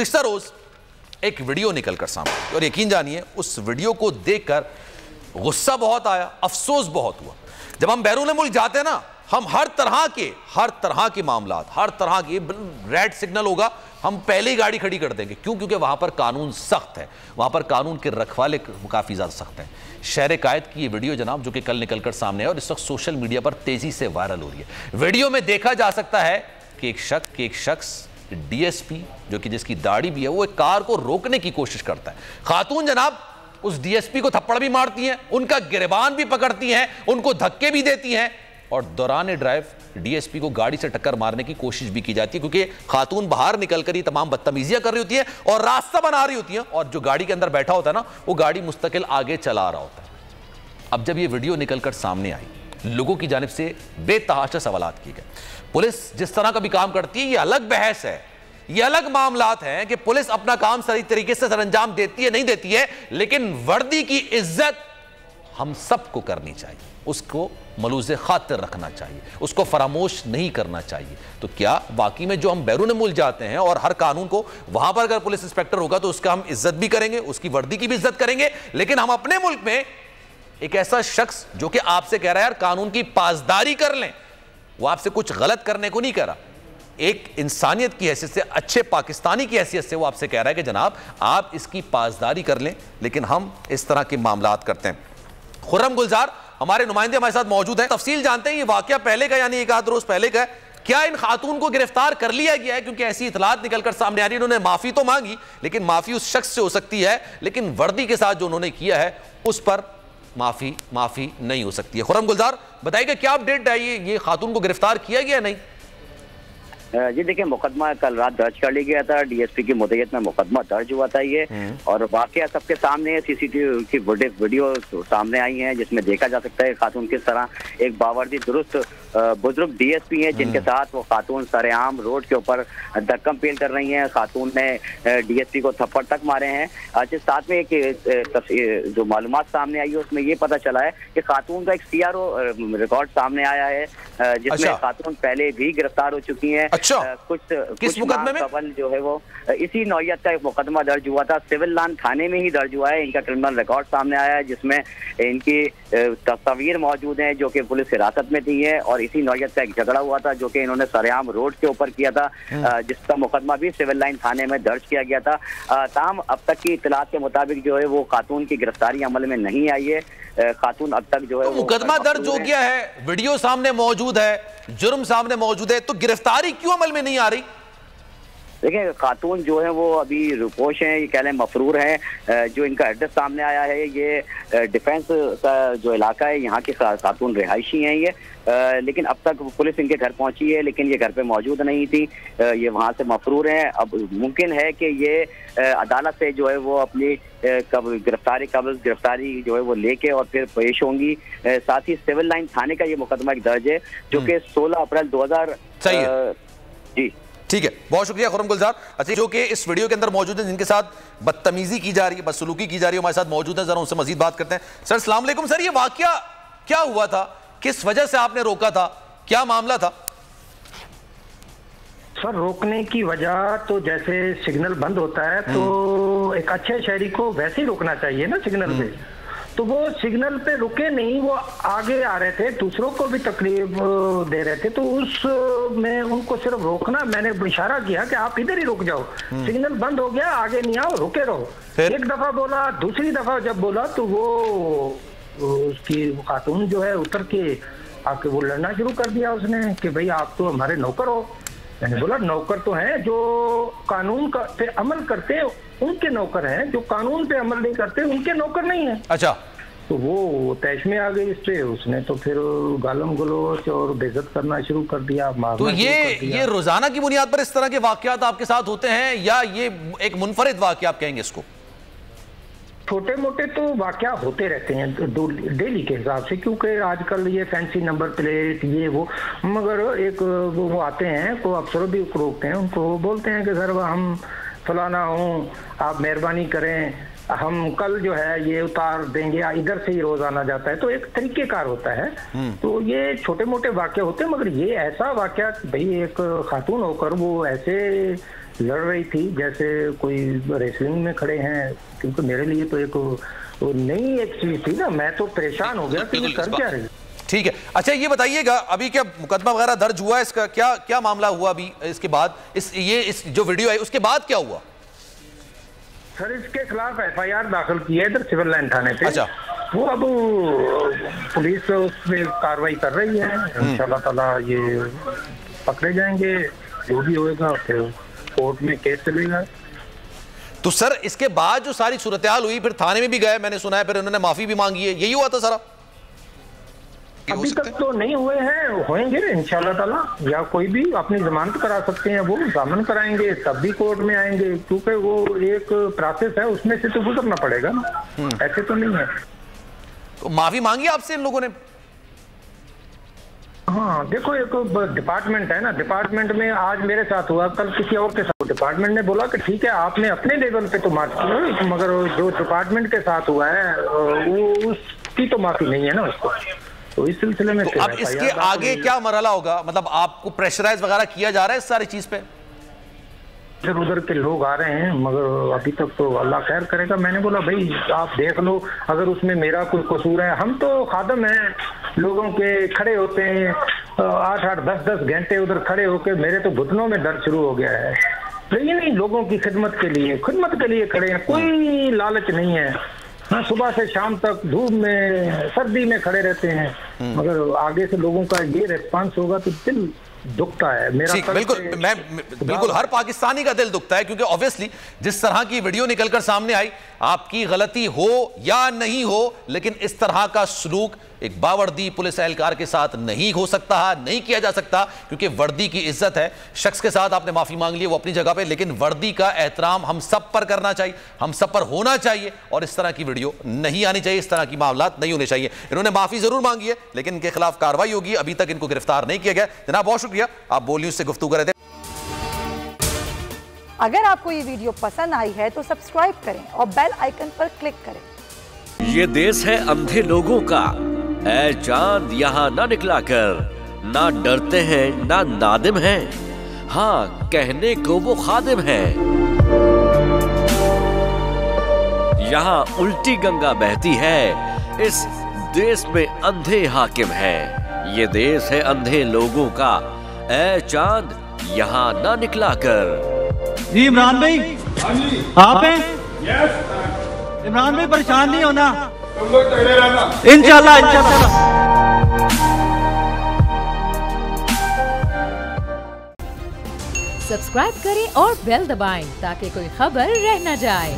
गुज़िश्ता रोज एक वीडियो निकलकर सामने आई और यकीन जानिए उस वीडियो को देखकर गुस्सा बहुत आया, अफसोस बहुत हुआ। जब हम बैरून मुल्क जाते हैं ना, हम हर तरह के मामलात, हर तरह की रेड सिग्नल होगा, हम पहले ही गाड़ी खड़ी कर देंगे। क्यों? क्योंकि वहां पर कानून सख्त है, वहां पर कानून के रखवाले काफी ज्यादा सख्त है। शहर कायद की ये वीडियो जनाब, जो कि कल निकलकर सामने है और इस वक्त सोशल मीडिया पर तेजी से वायरल हो रही है। वीडियो में देखा जा सकता है कि एक शख्स डीएसपी, जो कि जिसकी दाढ़ी भी है, वो एक कार को रोकने की कोशिश करता है। खातून जनाब उस डीएसपी को थप्पड़ भी मारती हैं, उनका गिरबान भी पकड़ती हैं, उनको धक्के भी देती हैं और दौरान ड्राइव डीएसपी को गाड़ी से टक्कर मारने की कोशिश भी की जाती है, क्योंकि खातून बाहर निकलकर ही तमाम बदतमीजियां कर रही होती है और रास्ता बना रही होती है और जो गाड़ी के अंदर बैठा होता है ना, वो गाड़ी मुस्तकिल आगे चला रहा होता है। अब जब ये वीडियो निकलकर सामने आई, लोगों की जानिब से बेतहाशा सवालात किए गए। पुलिस जिस तरह का भी काम करती है, ये अलग बहस है, ये अलग मामलात हैं कि पुलिस अपना काम सही तरीके से सरअंजाम देती है नहीं देती है, लेकिन वर्दी की इज्जत हम सबको करनी चाहिए, उसको मलूज़े खातिर रखना चाहिए, उसको फरामोश नहीं करना चाहिए। तो क्या वाकई में जो हम बैरून मुल्क जाते हैं और हर कानून को, वहां पर अगर पुलिस इंस्पेक्टर होगा तो उसका हम इज्जत भी करेंगे, उसकी वर्दी की भी इज्जत करेंगे, लेकिन हम अपने मुल्क में एक ऐसा शख्स जो कि आपसे कह रहा है यार कानून की पासदारी कर लें, वो आपसे कुछ गलत करने को नहीं कह रहा, एक इंसानियत की हैसियत से, अच्छे पाकिस्तानी की हैसियत से वो आपसे कह रहा है कि जनाब आप इसकी पासदारी कर लें, लेकिन हम इस तरह के मामलात करते हैं। खुर्रम गुलजार हमारे नुमाइंदे हमारे साथ मौजूद हैं, तफसील जानते हैं। ये वाकया पहले का यानी एक आध रोज पहले का है, क्या इन खातून को गिरफ्तार कर लिया गया है? क्योंकि ऐसी इतलात निकलकर सामने आ रही है, इन्होंने माफी तो मांगी, लेकिन माफी उस शख्स से हो सकती है, लेकिन वर्दी के साथ जो उन्होंने किया है उस पर माफी नहीं हो सकती है। खुर्रम गुलजार बताइएगा क्या अपडेट है, ये खातून को गिरफ्तार किया गया नहीं? जी देखिए, मुकदमा कल रात दर्ज कर लिया गया था, डीएसपी की मुद्दत में मुकदमा दर्ज हुआ था ये, और वाकया सबके सामने सीसीटीवी की वीडियो सामने आई है, जिसमें देखा जा सकता है खातून किस तरह एक बावर्दी दुरुस्त बुजुर्ग डीएसपी हैं जिनके साथ वो खातून सरेआम रोड के ऊपर धक्कम पेल कर रही हैं। खातून ने डीएसपी को थप्पड़ तक मारे हैं। जिस साथ में एक जो मालूमात सामने आई है उसमें ये पता चला है कि खातून का एक सीआरओ रिकॉर्ड सामने आया है, जिसमें खातून पहले भी गिरफ्तार हो चुकी हैं। किस मुकदमे में? कबल जो है वो इसी नौयत का एक मुकदमा दर्ज हुआ था, सिविल लाइन थाने में ही दर्ज हुआ है। इनका क्रिमिनल रिकॉर्ड सामने आया है, जिसमें इनकी तस्वीर मौजूद है जो कि पुलिस हिरासत में थी है, और इसी नौयत का एक झगड़ा हुआ था जो कि इन्होंने सरेआम रोड के ऊपर किया था, जिसका मुकदमा भी सिविल लाइन थाने में दर्ज किया गया था। ताहम अब तक की इत्तलात के मुताबिक जो है वो खातून की गिरफ्तारी अमल में नहीं आई है। खातून अब तक जो है मुकदमा दर्ज हो गया है, वीडियो सामने मौजूद है, जुर्म सामने मौजूद है, तो गिरफ्तारी क्यों अमल में नहीं आ रही? देखिए, खातून जो है वो अभी रुपोश हैं, ये कह लें मफरूर हैं। जो इनका एड्रेस सामने आया है ये डिफेंस का जो इलाका है, यहाँ के खातून रिहायशी हैं ये, लेकिन अब तक पुलिस इनके घर पहुंची है, लेकिन ये घर पे मौजूद नहीं थी, ये वहाँ से मफरूर हैं। अब मुमकिन है कि ये अदालत से जो है वो अपनी गिरफ्तारी जो है वो लेके और फिर पेश होंगी। साथ ही सिविल लाइन थाने का ये मुकदमा एक दर्ज है जो कि 16 अप्रैल 2000। जी ठीक है, बहुत शुक्रिया खुर्रम गुलजार। अच्छा, जो कि इस वीडियो के अंदर मौजूद है, जिनके साथ बदतमीजी की जा रही है, बदसलूकी की जा रही है, हमारे साथ मौजूद है, जरा उनसे मजीद बात करते हैं। सर अस्सलाम वालेकुम। सर, ये वाकया क्या हुआ था, किस वजह से आपने रोका था, क्या मामला था? सर, रोकने की वजह तो जैसे सिग्नल बंद होता है तो एक अच्छे शहरी को वैसे ही रोकना चाहिए ना सिग्नल पे, तो वो सिग्नल पे रुके नहीं, वो आगे आ रहे थे, दूसरों को भी तकलीफ दे रहे थे, तो उस में उनको सिर्फ रोकना, मैंने इशारा किया कि आप इधर ही रुक जाओ, सिग्नल बंद हो गया, आगे नहीं आओ, रुके रहो। एक दफा बोला, दूसरी दफा जब बोला तो वो उसकी खातून जो है उतर के आके वो लड़ना शुरू कर दिया उसने कि भाई आप तो हमारे नौकर हो। मैंने बोला नौकर तो हैं जो कानून का पे अमल करते हैं उनके नौकर हैं, जो कानून पे अमल नहीं करते उनके नौकर नहीं है। अच्छा, तो वो तैश में आ गई इस पे, उसने तो फिर गालम गलोच और बेइज्जत करना शुरू कर दिया, मारना तो ये रोजाना की बुनियाद पर इस तरह के वाकयात आपके साथ होते हैं या ये एक मुनफरिद वाकया आप कहेंगे इसको? छोटे मोटे तो वाकया होते रहते हैं डेली के हिसाब से, क्योंकि आजकल ये फैंसी नंबर प्लेट ये वो, मगर एक वो आते हैं को अफसर भी रोकते हैं, उनको बोलते हैं कि सर हम फलाना हूँ, आप मेहरबानी करें, हम कल जो है ये उतार देंगे, इधर से ही रोज आना जाता है, तो एक तरीकेकार होता है। तो ये छोटे मोटे वाकया होते हैं, मगर ये ऐसा वाकया भाई एक खातून होकर वो ऐसे लड़ रही थी, जैसे कोई रेसलिंग में खड़े हैं, क्योंकि मेरे लिए तो एक वो नई एक चीज थी ना, मैं तो परेशान हो गया कि ये कर क्या रही। ठीक है, अच्छा ये बताइएगा, अभी क्या मुकदमा वगैरह दर्ज हुआ है, इसका क्या क्या मामला हुआ अभी इसके बाद, इस जो वीडियो आई उसके बाद क्या हुआ? सर इसके खिलाफ FIR दाखिल की है इधर सिविल लाइन थाने पे। अच्छा, वो अब पुलिस उसमें कार्रवाई कर रही है, इंशाल्लाह ताला ये पकड़े जाएंगे, जो भी होएगा फिर कोर्ट में केस चलेगा। तो सर इसके बाद जो सारी सूरत-ए-हाल हुई, फिर थाने में भी गए मैंने सुना है, फिर उन्होंने माफी भी मांगी है, यही हुआ था सारा? अभी तक तो नहीं हुए हैं, होंगे इंशाल्लाह ताला, या कोई भी अपनी जमानत करा सकते हैं, वो जमानत कराएंगे तब भी कोर्ट में आएंगे, क्योंकि वो एक प्रोसेस है, उसमें से तो गुजरना पड़ेगा ना, ऐसे तो नहीं है। तो माफी मांगी आपसे इन लोगों ने? हाँ देखो, एक डिपार्टमेंट है ना, डिपार्टमेंट में आज मेरे साथ हुआ, कल किसी और के साथ, डिपार्टमेंट ने बोला कि ठीक है आपने अपने लेवल पे तो माफ की, मगर जो डिपार्टमेंट के साथ हुआ है वो उसकी तो माफी नहीं है ना उसको, तो इस सिलसिले में। तो अब इसके आगे क्या मरहला होगा, मतलब आपको प्रेशराइज वगैरह किया जा रहा है इस सारी चीज पे? इधर उधर के लोग आ रहे हैं, मगर अभी तक तो अल्लाह खैर करेगा। मैंने बोला भाई आप देख लो, अगर उसमें मेरा कोई कसूर है, हम तो खादम हैं लोगों के, खड़े होते हैं 8-8 10-10 घंटे उधर खड़े होके, मेरे तो घुटनों में दर्द शुरू हो गया है, लेकिन नहीं लोगों की खिदमत के लिए खड़े हैं, कोई लालच नहीं है। हाँ, सुबह से शाम तक धूप में सर्दी में खड़े रहते हैं, मगर आगे से लोगों का ये रिस्पांस होगा तो दिल दुखता है मेरा। बिल्कुल हर पाकिस्तानी का दिल दुखता है, क्योंकि ऑब्वियसली जिस तरह की वीडियो निकलकर सामने आई, आपकी गलती हो या नहीं हो, लेकिन इस तरह का सलूक एक बावर्दी पुलिस एहलकार के साथ नहीं हो सकता, नहीं किया जा सकता, क्योंकि वर्दी की इज्जत है। शख्स के साथ आपने माफी मांग ली, वो अपनी जगह पे, लेकिन वर्दी का एहतराम हम सब पर करना चाहिए, हम सब पर होना चाहिए, और इस तरह की वीडियो नहीं आनी चाहिए, इस तरह की मामलात नहीं होने चाहिए। इन्होंने माफी जरूर मांगी है, लेकिन इनके खिलाफ कार्रवाई होगी। अभी तक इनको गिरफ्तार नहीं किया गया। जनाब बहुत शुक्रिया, आप बोल न्यूज से गुफ्तगू कर रहे थे। अगर आपको ये वीडियो पसंद आई है तो सब्सक्राइब करें और बेल आइकन पर क्लिक करें। ये देश है अंधे लोगों का, ऐ चांद यहाँ ना निकला कर, ना डरते हैं ना नादिम हैं, हाँ कहने को वो खादिम हैं। यहाँ उल्टी गंगा बहती है, इस देश में अंधे हाकिम हैं। ये देश है अंधे लोगों का, ऐ चांद यहाँ ना निकला कर। जी इमरान भाई, आप हैं? इमरान भाई परेशान नहीं होना, तुम लोग तगड़े रहना, इंशाल्लाह इंशाल्लाह। सब्सक्राइब करें और बेल दबाएं ताकि कोई खबर रह न जाए।